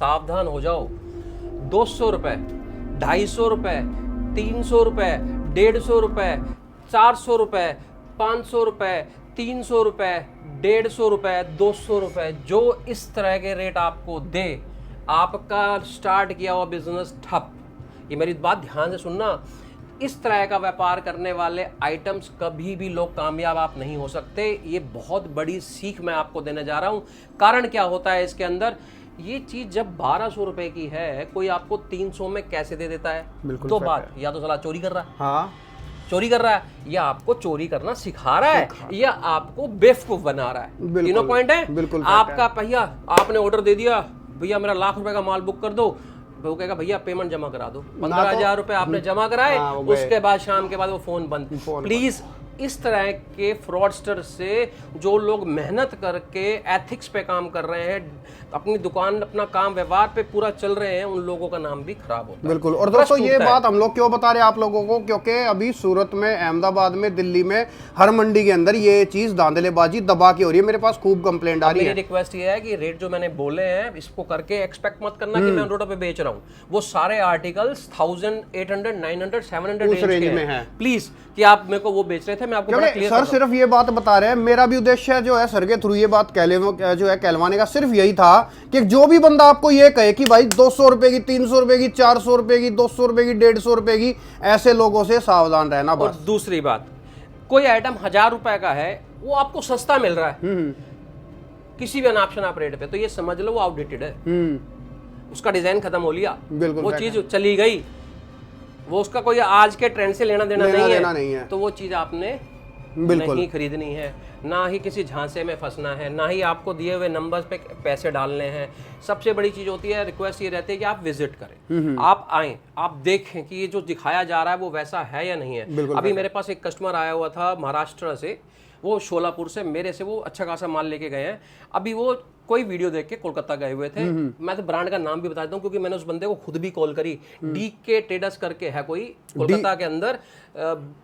सावधान हो जाओ। 200 रुपए, 250 रुपए, 300 रुपए, 150 रुपए, 400 रुपए, 500 रुपए, 300 रुपए, 150 रुपए, 200 रुपए, जो इस तरह के रेट आपको दे, आपका स्टार्ट किया हुआ बिजनेस ठप। ये मेरी बात ध्यान से सुनना, इस तरह का व्यापार करने वाले आइटम्स कभी भी लोग कामयाब आप नहीं हो सकते। ये बहुत बड़ी सीख मैं आपको देने जा रहा हूं। कारण क्या होता है इसके अंदर, ये चीज जब 1200 रुपए की है, कोई आपको 300 में कैसे दे देता है? तो बात, या तो साला चोरी कर रहा है, हाँ चोरी कर रहा है, या आपको चोरी करना सिखा रहा है, या आपको बेवकूफ बना रहा है। तीनों पॉइंट है। बिल्कुल आपका भैया, आपने ऑर्डर दे दिया, भैया मेरा ₹1,00,000 का माल बुक कर दो, वो कहेगा भैया पेमेंट जमा करा दो, 15,000 रुपए आपने जमा कराए, उसके बाद शाम के बाद वो फोन बंद। प्लीज इस तरह के फ्रॉडस्टर से जो लोग मेहनत करके एथिक्स पे काम कर रहे हैं, अपनी दुकान अपना काम व्यवहार पे पूरा चल रहे हैं, उन लोगों का नाम भी खराब होता है। बिल्कुल। और दोस्तों ये बात हम लोग क्यों बता रहे हैं आप लोगों को, क्योंकि अभी सूरत में, अहमदाबाद में, दिल्ली में, हर मंडी के अंदर ये चीज धांधलेबाजी दबा के हो रही है। मेरे पास खूब कंप्लेंट आ रही है। मेरी रिक्वेस्ट ये है कि रेट जो मैंने बोले हैं इसको करके एक्सपेक्ट मत करना कि मैं रोड पे बेच रहा हूँ। वो सारे आर्टिकल्स 1800, 900, 700 रेंज में है। प्लीज कि आप मेरे को वो बेच रहे थे, मैं आपको बड़ा क्लियर सर सिर्फ ये बात बता रहे हैं। मेरा भी उद्देश्य जो है सर के थ्रू ये बात जो है कहलवाने का सिर्फ यही था कि जो भी बंदा आपको ये कहे कि भाई 200 रुपए की, 300 रुपए की, 400 रुपए की, 200 रुपए की, 150 रुपए की, ऐसे लोगों से सावधान रहना बस। और दूसरी बात, कोई आइटम 1000 रुपए का है, वो आपको सस्ता मिल रहा है किसी भी अनऑप्शन आप रेट पे, तो ये समझ लो वो आउटडेटेड है। उसका डिजाइन खत्म हो लिया, वो चीज चली गई, वो उसका कोई आज के ट्रेंड से लेना देना नहीं है। तो वो चीज आपने नहीं खरीदनी है, ना ही किसी झांसे में फंसना है, ना ही आपको दिए हुए नंबर्स पे पैसे डालने हैं। सबसे बड़ी चीज होती है, रिक्वेस्ट ये रहती है कि आप विजिट करें, आप आएं, आप देखें कि ये जो दिखाया जा रहा है वो वैसा है या नहीं है। अभी मेरे पास एक कस्टमर आया हुआ था महाराष्ट्र से, वो शोलापुर से मेरे से वो अच्छा खासा माल लेके गए हैं। अभी वो कोई वीडियो देख के कोलकाता गए हुए थे। मैं तो ब्रांड का नाम भी बता देता हूँ क्योंकि मैंने उस बंदे को खुद भी कॉल करी। डीके ट्रेडर्स करके है कोई कोलकाता के अंदर,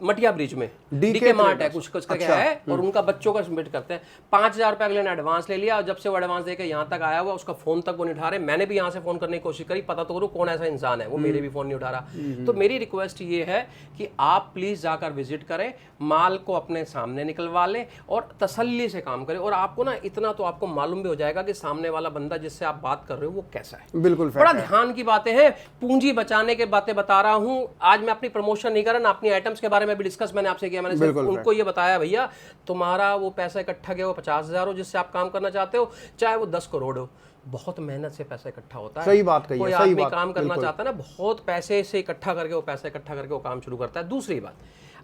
मटिया ब्रिज में डीके मार्ट है कुछ करके है, और उनका बच्चों का सबमिट करते हैं। 5,000 रुपए अगले ने एडवांस ले लिया, और जब से वो एडवांस देके यहाँ तक आया हुआ, उसका फोन तक वो नहीं उठा रहे। मैंने भी यहाँ से फोन करने की कोशिश करी, पता तो करूँ कौन ऐसा इंसान है, वो मेरे भी फोन नहीं उठा रहा। तो मेरी रिक्वेस्ट ये है कि आप प्लीज जाकर विजिट करें, माल को अपने सामने निकलवा लें और तसल्ली से काम करें। और आपको ना इतना तो आपको मालूम भी हो जाएगा कि सामने वाला बंदा जिससे आप बात कर रहे हो वो कैसा है। बिल्कुल बड़ा ध्यान की बातें हैं, पूंजी बचाने के बातें बता रहा हूं। आज मैं अपनी प्रमोशन नहीं कर रहा ना, अपनी आइटम्स के बारे में भी डिस्कस मैंने आपसे किया। मैंने सिर्फ उनको ये बताया भैया तुम्हारा वो पैसा इकट्ठा किया, वो 50,000 हो जिससे आप काम करना चाहते हो, चाहे वो 10 करोड़ हो, बहुत मेहनत से पैसा इकट्ठा होता है। सही बात कही है। कोई आदमी काम करना चाहता है ना, बहुत पैसे से इकट्ठा करके वो पैसा इकट्ठा करके वो काम शुरू करता है। दूसरी बात,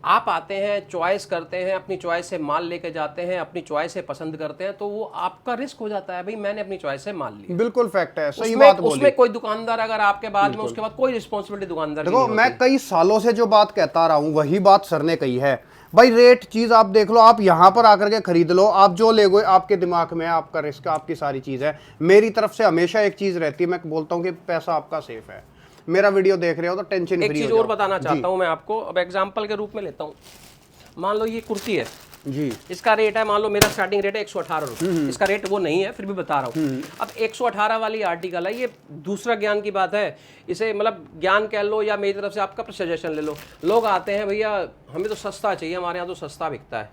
आप आते हैं, चॉइस करते हैं, अपनी चॉइस से माल लेके जाते हैं, अपनी चॉइस से पसंद करते हैं, तो वो आपका रिस्क हो जाता है। भाई मैंने अपनी चॉइस से माल लिया, बिल्कुल फैक्ट है, सही बात बोली। उसमें कोई दुकानदार अगर आपके बाद में, उसके बाद कोई रिस्पॉन्सिबिलिटी दुकानदार देखो, मैं कई सालों से जो बात कहता रहा हूं वही बात सर ने कही है। भाई रेट चीज आप देख लो, आप यहां पर आकर के खरीद लो, आप जो ले गए आपके दिमाग में, आपका रिस्क, आपकी सारी चीज है। मेरी तरफ से हमेशा एक चीज रहती है, मैं बोलता हूं कि पैसा आपका सेफ है। मेरा वीडियो देख रहे हो तो टेंशन फ्री हो जाओ। एक चीज और बताना चाहता हूं मैं आपको, अब एग्जांपल के रूप में लेता हूं। मान लो ये कुर्ती है जी, इसका रेट है, मान लो मेरा स्टार्टिंग रेट है 118 रुपए, इसका रेट वो नहीं है, फिर भी बता रहा हूँ। अब 118 वाली आर्टिकल है, ये दूसरा ज्ञान की बात है, इसे मतलब ज्ञान कह लो या मेरी तरफ से आपका सजेशन ले लो। लोग आते हैं भैया हमें तो सस्ता चाहिए, हमारे यहाँ तो सस्ता बिकता है।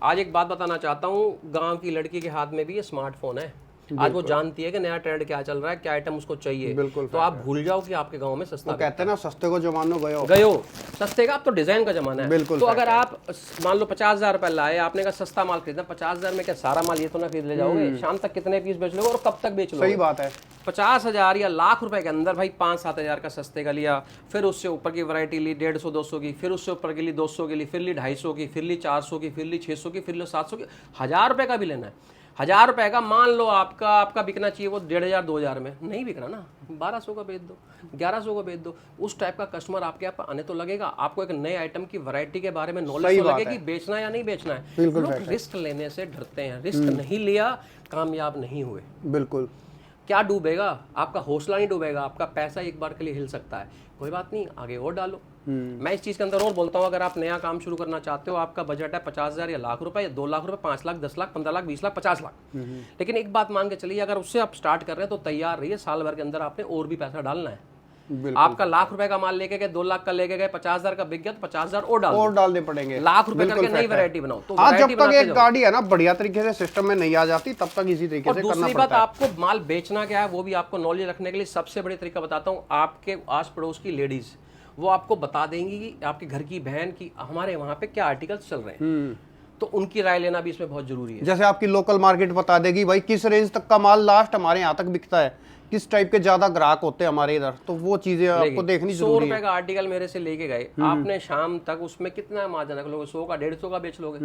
आज एक बात बताना चाहता हूँ, गाँव की लड़की के हाथ में भी ये स्मार्टफोन है। आज वो जानती है कि नया ट्रेंड क्या चल रहा है, क्या आइटम उसको चाहिए। तो आप भूल जाओ कि आपके गांव में सस्ता, कहते हैं ना सस्ते को जमानो गयो सस्ते का, अब तो डिजाइन का जमाना है। तो अगर आप मान लो 50,000 रुपए लाए, आपने कहा सस्ता माल खरीदना, 50,000 में क्या सारा माल ये तो ना खरीद ले जाओगे, शाम तक कितने पीस बेच लोगे और कब तक बेच लोगे। सही बात है। 50,000 या लाख रुपए के अंदर भाई 5-7 हज़ार का सस्ते का लिया, फिर उससे ऊपर की वैरायटी ली 150-200 की, फिर उससे ऊपर की ली 200 की ली, फिर ली 250 की, फिर ली 400 की, फिर ली 600 की, फिर ली 700 की, 1,000 रुपए का भी लेना है। 1,000 रुपए का मान लो आपका बिकना चाहिए वो 1,500-2,000 में, नहीं बिक रहा ना, 1,200 का बेच दो, 1,100 का बेच दो। उस टाइप का कस्टमर आपके यहाँ आने तो लगेगा। आपको एक नए आइटम की वैरायटी के बारे में नॉलेज तो लगे कि बेचना है या नहीं बेचना है। लोग रिस्क लेने से डरते हैं, रिस्क नहीं लिया कामयाब नहीं हुए। बिल्कुल। क्या डूबेगा? आपका हौसला नहीं डूबेगा, आपका पैसा एक बार के लिए हिल सकता है, कोई बात नहीं, आगे और डालो। मैं इस चीज़ के अंदर और बोलता हूँ, अगर आप नया काम शुरू करना चाहते हो, आपका बजट है 50,000 या लाख रुपए या 2 लाख रुपए, 5 लाख, 10 लाख, 15 लाख, 20 लाख, 50 लाख, लेकिन एक बात मान के चलिए, अगर उससे आप स्टार्ट कर रहे हैं तो तैयार रहिए, साल भर के अंदर आपने और भी पैसा डालना है। आपका लाख रुपए का माल लेके गए, 2 लाख का लेके गए, 50,000 का बिक गया तो 50,000 और डालने पड़ेंगे, लाख रुपए करके नई वैरायटी बनाओ। तो हाँ, जब तक एक गाड़ी है ना बढ़िया तरीके से सिस्टम में नहीं आ जाती, तब तक इसी तरीके से करना पड़ता है। दूसरी बात, आपको माल बेचना क्या है वो भी आपको नॉलेज रखने के लिए सबसे बड़ी तरीका बताता हूँ। आपके आस पड़ोस की लेडीज वो आपको बता देंगी कि आपके घर की बहन की हमारे वहां पे क्या आर्टिकल्स चल रहे हैं, तो उनकी राय लेना भी इसमें बहुत जरूरी है। जैसे आपकी लोकल मार्केट बता देगी भाई किस रेंज तक का माल लास्ट हमारे यहाँ तक बिकता है, किस टाइप के ज्यादा ग्राहक होते हैं हमारे इधर, तो वो चीजें आपको देखनी जरूरी है। 100 रुपए का आर्टिकल मेरे से लेके गए, आपने शाम तक उसमें कितना मार्जिन रख लोगे? 100 का 150 का बेच लोगे,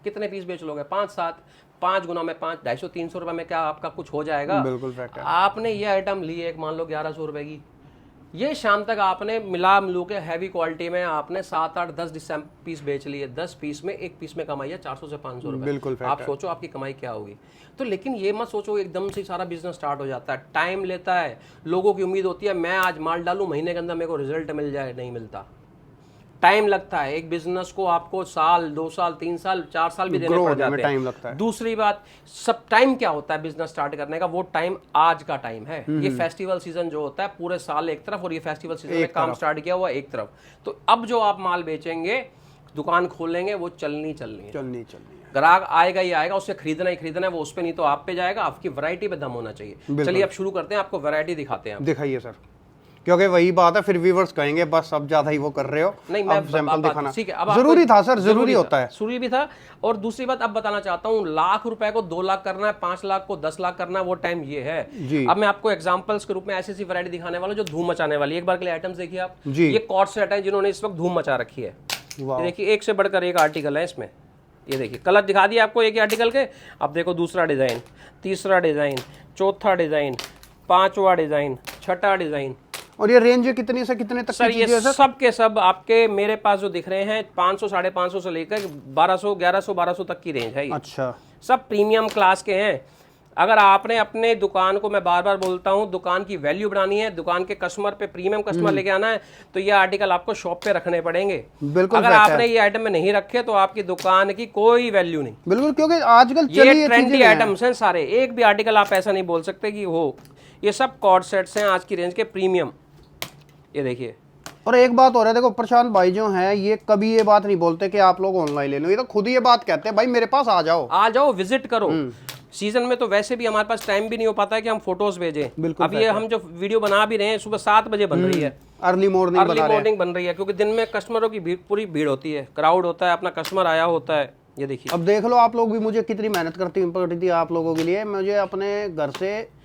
कितने पीस बेच लोगे? 5-7, 5 गुना में 5, 250-300 रुपए में क्या आपका कुछ हो जाएगा? बिल्कुल फैक्ट है। आपने ये आइटम ली एक, मान लो 1100 रुपए की, ये शाम तक आपने मिलू के हैवी क्वालिटी में आपने 7, 8, 10 पीस बेच लिए, 10 पीस में एक पीस में कमाई है 400 से 500 रुपए। बिल्कुल आप सोचो आपकी कमाई क्या होगी। तो लेकिन ये मत सोचो एकदम से सारा बिजनेस स्टार्ट हो जाता है, टाइम लेता है। लोगों की उम्मीद होती है मैं आज माल डालूं, महीने के अंदर मेरे को रिजल्ट मिल जाए, नहीं मिलता, टाइम लगता है। एक बिजनेस को आपको साल, 2 साल, 3 साल, 4 साल भी देने पड़ जाते हैं, टाइम लगता है। दूसरी बात, सब टाइम क्या होता है बिजनेस स्टार्ट करने का? वो टाइम आज का टाइम है। ये फेस्टिवल सीजन जो होता है पूरे साल एक तरफ, और ये फेस्टिवल सीजन में काम स्टार्ट किया हुआ एक तरफ। तो अब जो आप माल बेचेंगे, दुकान खोलेंगे, वो चलनी है, ग्राहक आएगा ही आएगा, उससे खरीदना ही खरीदना है, वो उस पे नहीं तो आप पे जाएगा। आपकी वैरायटी पे दम होना चाहिए। चलिए अब शुरू करते हैं, आपको वैरायटी दिखाते हैं। दिखाइए सर, क्योंकि वही बात है, फिर व्यूअर्स कहेंगे बस अब ज्यादा ही वो कर रहे हो। नहीं, मैं सैंपल दिखाना ठीक है, अब जरूरी था सर, जरूरी होता है, जरूरी भी था। और दूसरी बात अब बताना चाहता हूँ, लाख रुपए को 2 लाख करना है, 5 लाख को 10 लाख करना है, वो टाइम ये है। अब मैं आपको एग्जांपल्स के रूप में ऐसी वैरायटी दिखाने वाला जो धूम मचाने वाली है। एक बार के लिए आइटम्स देखिए आप, ये कॉर्ड सेट है जिन्होंने इस वक्त धूम मचा रखी है। देखिए एक से बढ़कर एक आर्टिकल है इसमें। ये देखिए कलर दिखा दिया आपको एक ही आर्टिकल के। अब देखो दूसरा डिजाइन, तीसरा डिजाइन, चौथा डिजाइन, 5वां डिजाइन, 6ठा डिजाइन। और ये रेंज कितनी से कितने तक सर? ये सब के सब आपके मेरे पास जो दिख रहे हैं 500, 550 से लेकर 1200, 1100, 1200 तक की रेंज है ये। अच्छा, सब प्रीमियम क्लास के हैं। अगर आपने अपने दुकान को, मैं बार बार बोलता हूं, दुकान की वैल्यू बढ़ानी है, दुकान के कस्टमर पे प्रीमियम कस्टमर लेके आना है, तो ये आर्टिकल आपको शॉप पे रखने पड़ेंगे। बिल्कुल, अगर आपने ये आइटम में नहीं रखे तो आपकी दुकान की कोई वैल्यू नहीं। बिल्कुल, क्योंकि आजकल ये ट्रेंडी आइटम्स हैं सारे, एक भी आर्टिकल आप ऐसा नहीं बोल सकते कि हो। ये सब कॉर्ड सेट्स हैं आज की रेंज के प्रीमियम। ये देखिए, और एक बात हो रहा है, देखो प्रशांत भाई जो हैं ये कभी ये बात नहीं बोलते कि आप लोग ऑनलाइन ले लो, ये तो खुद ही ये बात कहते हैं भाई मेरे पास आ जाओ, विजिट करो। सीजन में तो वैसे भी हमारे पास टाइम भी नहीं हो पाता है कि हम फोटोज भेजें। अब ये हम जो वीडियो बना भी रहे हैं सुबह 7 बजे बन रही है, अर्ली मॉर्निंग बन रही है, क्योंकि दिन में कस्टमरों की पूरी भीड़ होती है, क्राउड होता है, अपना कस्टमर आया होता है। ये देखिए, अब देख लो आप लोग भी मुझे कितनी मेहनत करती पड़ती थी आप लोगों के लिए। मुझे अपने घर से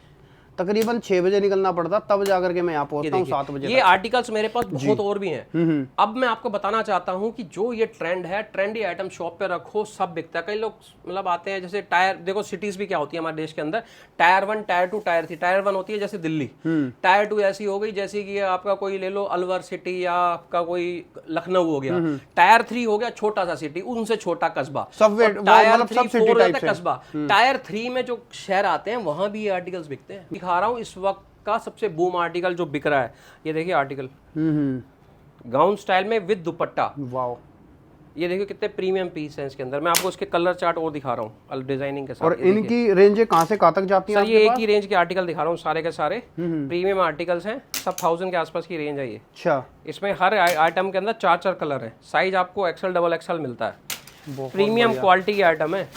तकरीबन 6 बजे निकलना पड़ता, तब जाकर के मैं यहाँ पहुंचता हूँ 7 बजे। ये आर्टिकल्स मेरे पास बहुत और भी हैं। अब मैं आपको बताना चाहता हूँ कि जो ये ट्रेंड है, ट्रेंडी आइटम शॉप पे रखो, सब बिकता है। कई लोग मतलब आते हैं, जैसे टायर, देखो सिटीज भी क्या होती है हमारे देश के अंदर, टायर 1, टायर 2, टायर 3। टायर 1 होती है जैसे दिल्ली, टायर 2 ऐसी हो गई जैसे कि आपका कोई ले लो अलवर सिटी, या आपका कोई लखनऊ हो गया। टायर 3 हो गया छोटा सा सिटी, उनसे छोटा कस्बा। टायर 3 कस्बा। टायर 3 में जो शहर आते हैं वहां भी ये आर्टिकल्स बिकते हैं। दिखा रहा हूँ इस वक्त का सबसे बूम आर्टिकल जो बिक रहा है। ये देखिए आर्टिकल, गाउन स्टाइल में विद दुपट्टा। वाओ, ये देखिए कितने प्रीमियम पीस हैं इसके अंदर। मैं आपको इसके कलर चार्ट और दिखा रहा हूँ डिजाइनिंग के साथ। और इनकी रेंज कहाँ से कहाँ तक जाती है? सर ये एक ही रेंज के आर्टिकल दिखा रहा हूँ, सारे के सारे प्रीमियम आर्टिकल्स हैं, सब 1000 के आसपास की रेंज है ये। अच्छा, इसमें हर आइटम के अंदर 4 कलर है, साइज आपको XL, XXL मिलता है। प्रीमियम क्वालिटी की आइटम है,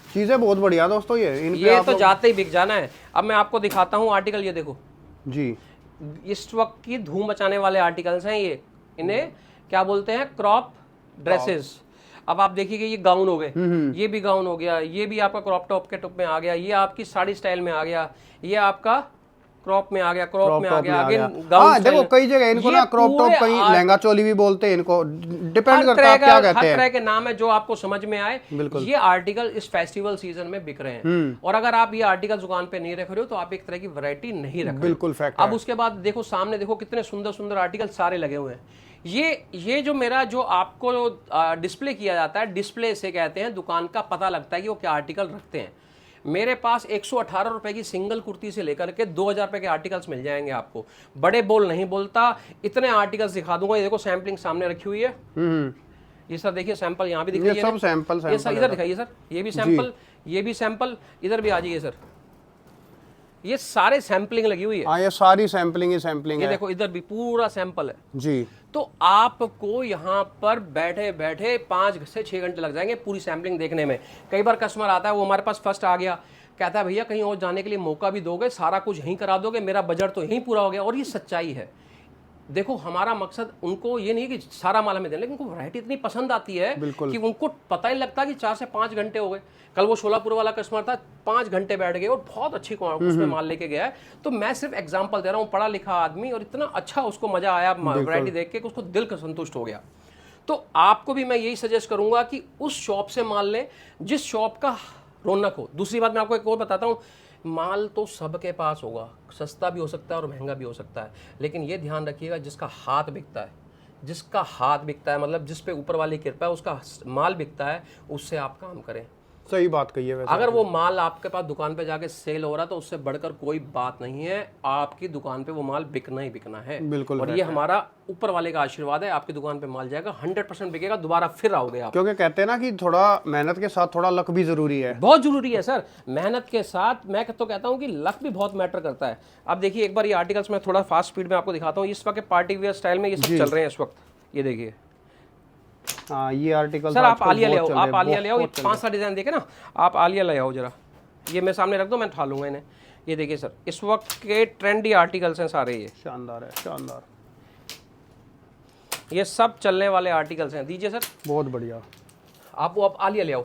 चीजें बहुत बढ़िया दोस्तों। ये तो जाते ही बिक जाना है। अब मैं आपको दिखाता हूँ आर्टिकल, ये देखो जी, इस वक्त की धूम मचाने वाले आर्टिकल्स हैं ये। इन्हें क्या बोलते हैं? Crop dresses. अब आप देखिए ये गाउन हो गए, ये भी गाउन हो गया, ये भी आपका क्रॉप टॉप के टॉप में आ गया, ये आपकी साड़ी स्टाइल में आ गया, ये आपका क्रॉप में आ गया, क्रॉप में आ गया, गाउन। देखो कई जगह इनको ना क्रॉप टॉप, कहीं लहंगा चोली भी बोलते हैं, इनको डिपेंड करता है क्या कहते हैं। हर तरह के नाम है जो आपको समझ में आए। ये आर्टिकल इस फेस्टिवल सीजन में बिक रहे हैं, और अगर आप ये आर्टिकल दुकान पे नहीं रख रहे हो तो आप एक तरह की वैरायटी नहीं रख रहे। बिल्कुल फैक्ट। अब उसके बाद देखो सामने, देखो कितने सुंदर सुंदर आर्टिकल सारे लगे हुए हैं। ये जो मेरा जो आपको डिस्प्ले किया जाता है, डिस्प्ले से कहते हैं, दुकान का पता लगता है कि वो क्या आर्टिकल रखते हैं। मेरे पास 118 रुपए की सिंगल कुर्ती से लेकर के 2000 रुपए के आर्टिकल्स मिल जाएंगे आपको। बड़े बोल नहीं बोलता, इतने आर्टिकल्स दिखा दूंगा। ये देखो सैम्पलिंग सामने रखी हुई है। ये सर देखिए सैंपल यहाँ भी दिख रही है, सब सैंपल ये सर इधर दिखाइए सर, ये भी सैंपल, ये भी सैंपल, इधर भी आ जाइए सर, ये सारे सैंपलिंग लगी हुई है। हाँ, ये सारी सैंपलिंग ही सैंपलिंग ये है। देखो इधर भी पूरा सैंपल है जी। तो आपको यहाँ पर बैठे बैठे 5 से 6 घंटे लग जाएंगे पूरी सैंपलिंग देखने में। कई बार कस्टमर आता है, वो हमारे पास फर्स्ट आ गया, कहता है भैया कहीं और जाने के लिए मौका भी दोगे, सारा कुछ यहीं करा दोगे, मेरा बजट तो यहीं पूरा हो गया। और ये सच्चाई है। देखो हमारा मकसद उनको ये नहीं कि सारा माल हमें दें, लेकिन उनको वैरायटी इतनी पसंद आती है कि उनको पता ही लगता कि 4 से 5 घंटे हो गए। कल वो शोलापुर वाला कस्टमर था, 5 घंटे बैठ गए और बहुत अच्छी उसमें माल लेके गया है। तो मैं सिर्फ एग्जांपल दे रहा हूँ, पढ़ा लिखा आदमी, और इतना अच्छा उसको मजा आया वैरायटी देख के कि उसको दिल का संतुष्ट हो गया। तो आपको भी मैं यही सजेस्ट करूंगा कि उस शॉप से माल लें जिस शॉप का रौनक हो। दूसरी बात मैं आपको एक और बताता हूँ, माल तो सबके पास होगा, सस्ता भी हो सकता है और महंगा भी हो सकता है, लेकिन ये ध्यान रखिएगा जिसका हाथ बिकता है, जिसका हाथ बिकता है मतलब जिस पे ऊपर वाली कृपा है, उसका माल बिकता है, उससे आप काम करें। सही बात कही है। वैसे अगर वो माल आपके पास दुकान पे जाके सेल हो रहा तो उससे बढ़कर कोई बात नहीं है, आपकी दुकान पे वो माल बिकना ही बिकना है। बिल्कुल। और ये हमारा ऊपर वाले का आशीर्वाद है, आपकी दुकान पे माल जाएगा, 100% बिकेगा, दोबारा फिर आओगे आप। क्योंकि कहते हैं ना कि थोड़ा मेहनत के साथ थोड़ा लक भी जरूरी है। बहुत जरूरी है सर, मेहनत के साथ मैं तो कहता हूँ कि लक भी बहुत मैटर करता है। अब देखिए एक बार ये आर्टिकल्स मैं थोड़ा फास्ट स्पीड में आपको दिखाता हूँ। इस वक्त पार्टी वेयर स्टाइल में ये सब चल रहे हैं इस वक्त। ये देखिए हाँ, ये आर्टिकल सर आप आलिया ले आओ, आप आलिया ले आओ, ये 5-7 डिजाइन देखे ना, आप आलिया ले आओ जरा। ये मैं सामने रख दो, मैं उठा लूंगा इन्हें। ये देखिए सर इस वक्त के ट्रेंडी आर्टिकल्स हैं सारे, ये शानदार है, शानदार। ये सब चलने वाले आर्टिकल्स हैं। दीजिए सर, बहुत बढ़िया। आप आलिया ले आओ।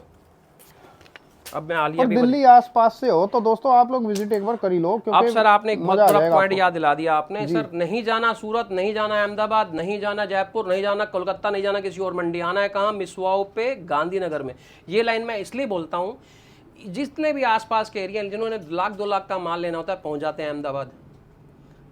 अब मैं आलिया भी दिल्ली आसपास से हो तो दोस्तों आप लोग विजिट एक बार कर ही लो, क्योंकि अब सर आपने एक बहुत बड़ा पॉइंट याद दिला दिया आपने। सर नहीं जाना सूरत, नहीं जाना अहमदाबाद, नहीं जाना जयपुर, नहीं जाना कोलकाता, नहीं जाना किसी और मंडी, आना है कहाँ, मिसवाओ पे, गांधीनगर में। ये लाइन मैं इसलिए बोलता हूँ, जितने भी आसपास के एरिया जिन्होंने 1-2 लाख का माल लेना होता है पहुंच जाते हैं अहमदाबाद।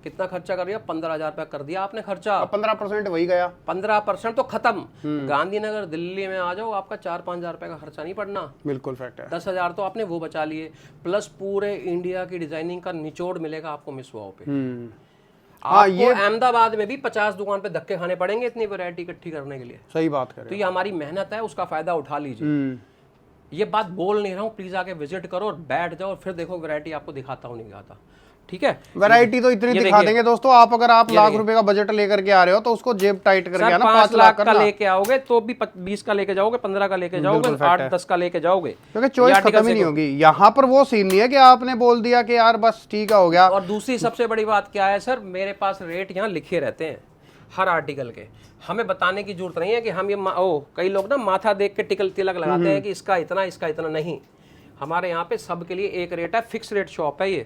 कितना खर्चा कर दिया? 15,000 रुपया कर दिया आपने खर्चा। 15% वही गया, 15% तो खत्म। गांधीनगर दिल्ली में आ जाओ, आपका 4-5 हजार रुपए का खर्चा नहीं पड़ना। बिल्कुल फैक्ट है। 10,000 तो आपने वो बचा लिए, प्लस पूरे इंडिया की डिजाइनिंग का निचोड़ मिलेगा आपको मिसवाओ पे। आपको अहमदाबाद में भी 50 दुकान पे धक्के खाने पड़ेंगे इतनी वैरायटी इकट्ठी करने के लिए। सही बात करें। तो ये हमारी मेहनत है, उसका फायदा उठा लीजिए। ये बात बोल नहीं रहा हूँ, प्लीज आके विजिट करो और बैठ जाओ और फिर देखो वैरायटी आपको दिखाता हूँ नहीं दिखाता। ठीक है, वैरायटी तो इतनी दिखा देंगे दोस्तों। आप अगर आप लाख रुपए का बजट लेकर के आ रहे हो तो उसको जेब टाइट करके आना। 5 लाख का लेके आओगे तो भी 20 का लेके जाओगे, 15 का लेके जाओगे, 8-10 का लेके जाओगे, क्योंकि चॉइस खत्म ही नहीं होगी। यहाँ पर वो सीन नहीं है कि आपने बोल दिया कि यार बस ठीक है हो गया। और दूसरी सबसे बड़ी बात क्या है सर, मेरे पास रेट यहाँ लिखे रहते हैं हर आर्टिकल के, हमें बताने की जरूरत नहीं है कि हम ये कई लोग ना माथा देख के तिलक लगाते हैं कि इसका इतना नहीं। हमारे यहाँ पे सबके लिए एक रेट है, फिक्स रेट शॉप है ये।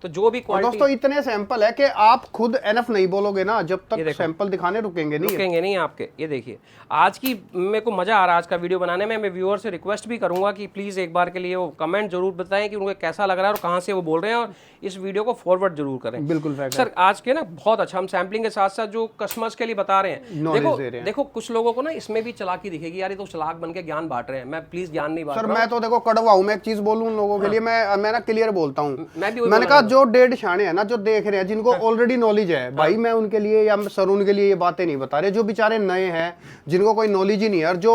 तो जो भी क्वालिटी, दोस्तों इतने सैंपल है कि आप खुद एनफ नहीं बोलोगे ना जब तक सैंपल दिखाने रुकेंगे नहीं आपके। ये देखिए आज की मेरे को मजा आ रहा है आज का वीडियो बनाने में। मैं व्यूअर से रिक्वेस्ट भी करूंगा कि प्लीज एक बार के लिए वो कमेंट जरूर बताएं कि उनको कैसा लग रहा है और कहां से वो बोल रहे हैं, और इस वीडियो को फॉरवर्ड जरूर करें। बिल्कुल सर आज के ना बहुत अच्छा, हम सैम्पलिंग के साथ साथ जो कस्टमर्स के लिए बता रहे हैं, देखो कुछ लोगों को ना इसमें भी चालाकी दिखेगी, यार ये तो चालाक बन के ज्ञान बांट रहे हैं। मैं प्लीज ज्ञान नहीं बांट रहा सर। मैं तो देखो कड़वा हूं, मैं एक चीज बोलूं उन लोगों के लिए, मैं ना क्लियर बोलता हूं। मैंने कहा जो डेढ़ शाने है ना, जो देख रहे हैं, जिनको ऑलरेडी नॉलेज है भाई, मैं उनके लिए या सर उनके लिए ये बातें नहीं बता रहे। जो बेचारे नए हैं, जिनको कोई नॉलेज ही नहीं है और जो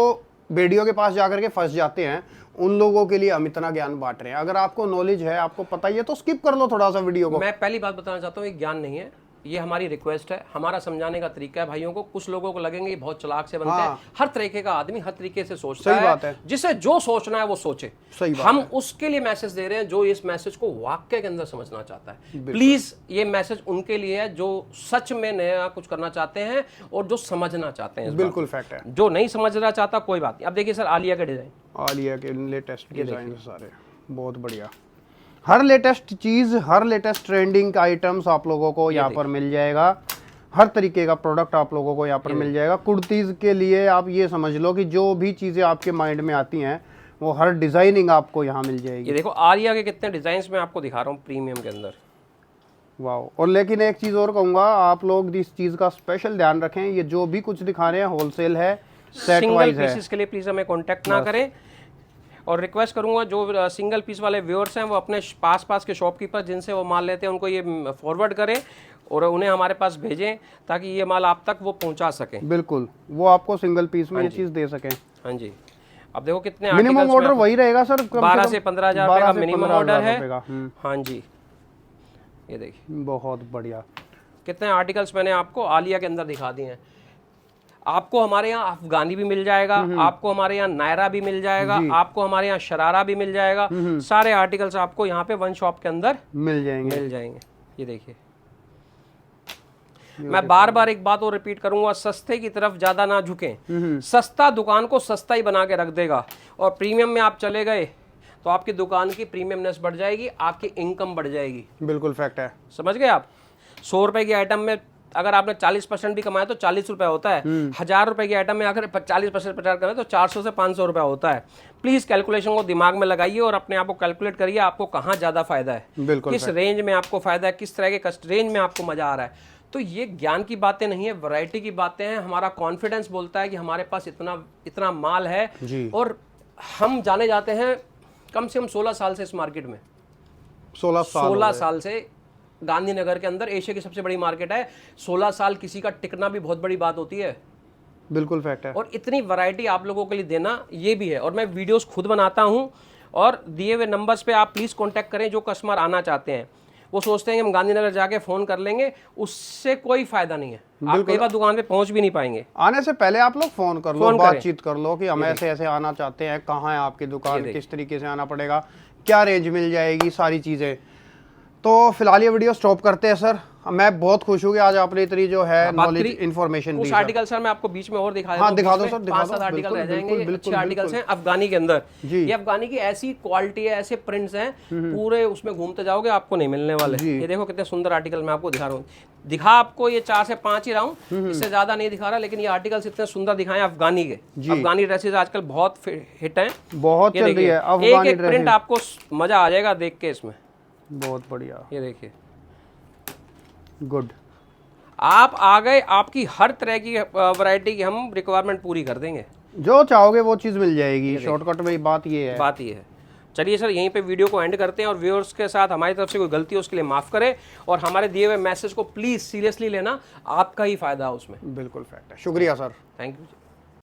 वीडियो के पास जाकर के फंस जाते हैं, उन लोगों के लिए हम इतना ज्ञान बांट रहे हैं। अगर आपको नॉलेज है, आपको पता ही है, तो स्किप कर लो थोड़ा सा वीडियो को। मैं पहली बात बताना चाहता हूँ, ये ज्ञान नहीं है, ये हमारी रिक्वेस्ट है, हमारा समझाने का तरीका है भाइयों को। कुछ लोगों को लगेंगे ये बहुत चालाक से बनते हैं, हर तरीके का आदमी हर तरीके से सोचता है, जिसे जो सोचना है वो सोचे। हम उसके लिए मैसेज दे रहे हैं जो इस मैसेज को वाक्य के अंदर समझना चाहता है। प्लीज ये मैसेज उनके लिए है जो सच में नया कुछ करना चाहते हैं और जो समझना चाहते हैं। बिल्कुल फैक्ट है। जो नहीं समझना चाहता कोई बात नहीं। अब देखिए सर आलिया के डिजाइन, आलिया के लेटेस्ट डिजाइन सारे बहुत बढ़िया, हर लेटेस्ट चीज, हर लेटेस्ट ट्रेंडिंग आइटम्स आप लोगों को यहाँ पर मिल जाएगा। हर तरीके का प्रोडक्ट आप लोगों को यहाँ पर मिल जाएगा। कुर्तीज के लिए आप ये समझ लो कि जो भी चीजें आपके माइंड में आती हैं वो हर डिजाइनिंग आपको यहाँ मिल जाएगी। ये देखो आलिया के कितने डिजाइन मैं आपको दिखा रहा हूँ प्रीमियम के अंदर। वाह। और लेकिन एक चीज और कहूंगा, आप लोग इस चीज का स्पेशल ध्यान रखें, ये जो भी कुछ दिखा रहे हैं होलसेल है, सेट वाइज है। पीसेस के लिए प्लीज हमें कांटेक्ट ना करें। और रिक्वेस्ट करूंगा जो सिंगल पीस वाले व्यूअर्स हैं वो अपने पास के शॉपकीपर जिनसे वो माल लेते हैं उनको ये फॉरवर्ड करें और उन्हें हमारे पास भेजें ताकि ये माल आप तक वो पहुंचा सकें। बिल्कुल, वो आपको सिंगल पीस में ये चीज़ दे सकें। हाँ जी, अब देखो कितने मिनिमम ऑर्डर वही रहेगा सर, 12 से 15,000 रुपये का मिनिमम ऑर्डर है। हाँ जी, ये देखिए बहुत बढ़िया। कितने आर्टिकल्स मैंने आपको आलिया के अंदर दिखा दिए हैं। आपको हमारे यहाँ अफगानी भी मिल जाएगा, आपको हमारे यहाँ नायरा भी मिल जाएगा, आपको हमारे यहाँ शरारा भी मिल जाएगा। सारे आर्टिकल्स आपको यहाँ पे वन शॉप के अंदर मिल जाएंगे। ये देखिए, मैं बार बार एक बात और रिपीट करूंगा, सस्ते की तरफ ज्यादा ना झुकें। सस्ता दुकान को सस्ता ही बना के रख देगा और प्रीमियम में आप चले गए तो आपकी दुकान की प्रीमियमनेस बढ़ जाएगी, आपकी इनकम बढ़ जाएगी। बिल्कुल फैक्ट है, समझ गए आप। 100 रुपए की आइटम में अगर आपने 40% भी कमाया तो 40 रुपए होता है। 1000 रुपए की आइटम में अगर 40% प्रचार करें तो 400 से 500 रुपए होता है। प्लीज कैलकुलेशन को दिमाग में लगाइए और अपने आप को कैलकुलेट करिए आपको कहाँ ज्यादा फायदा है, किस रेंज में आपको फायदा है, किस तरह के रेंज में आपको मजा आ रहा है। तो ये ज्ञान की बातें नहीं है, वैरायटी की बातें हैं। हमारा कॉन्फिडेंस बोलता है कि हमारे पास इतना माल है और हम जाने जाते हैं कम से कम 16 साल से इस मार्केट में। 16 साल से गांधीनगर के अंदर एशिया की सबसे बड़ी मार्केट है। 16 साल किसी का टिकना भी बहुत बड़ी बात होती है। बिल्कुल फैक्ट है। और इतनी वैरायटी आप लोगों के लिए देना ये भी है। और मैं वीडियोस खुद बनाता हूं और दिए हुए नंबर्स पे आप प्लीज कांटेक्ट करें जो कस्टमर आना चाहते हैं। वो सोचते हैं कि हम गांधीनगर जाके फोन कर लेंगे, उससे कोई फायदा नहीं है। आप कई बार दुकान पे पहुंच भी नहीं पाएंगे। आने से पहले आप लोग फोन कर लो, बातचीत कर लो कि हम ऐसे ऐसे आना चाहते हैं, कहाँ है आपकी दुकान, किस तरीके से आना पड़ेगा, क्या रेंज मिल जाएगी, सारी चीजें। तो फिलहाल ये वीडियो स्टॉप करते हैं सर। मैं बहुत खुश हूँ कि आज आपने इतनी जो है नॉलेज इन्फॉर्मेशन दी। उस आर्टिकल सर मैं आपको बीच में और दिखा देता हूं। दिखा दो सर, दिखा दो। 5-7 आर्टिकल रह जाएंगे, अच्छे आर्टिकल्स हैं अफगानी के अंदर। ये अफगानी की ऐसी क्वालिटी है, ऐसे प्रिंट्स हैं, पूरे उसमें घूमते जाओगे आपको नहीं मिलने वाले। ये देखो कितने सुंदर आर्टिकल मैं आपको दिखा रहा हूँ। दिखा आपको ये 4 से 5 ही रहा हूँ, इससे ज्यादा नहीं दिखा रहा, लेकिन ये आर्टिकल्स इतने सुंदर दिखाए अफगानी के। अफगानी ड्रेसेस आजकल बहुत हिट हैं, बहुत चल रही है। एक एक प्रिंट आपको मजा आ जाएगा देख के इसमें। बहुत बढ़िया, ये देखिए, गुड। आप आ गए, आपकी हर तरह की वैरायटी की हम रिक्वायरमेंट पूरी कर देंगे। जो चाहोगे वो चीज़ मिल जाएगी। शॉर्टकट में बात ये है। चलिए सर, यहीं पे वीडियो को एंड करते हैं और व्यूअर्स के साथ हमारी तरफ से कोई गलती हो उसके लिए माफ़ करें और हमारे दिए हुए मैसेज को प्लीज़ सीरियसली लेना, आपका ही फायदा है उसमें। बिल्कुल फैक्ट है। शुक्रिया सर, थैंक यू।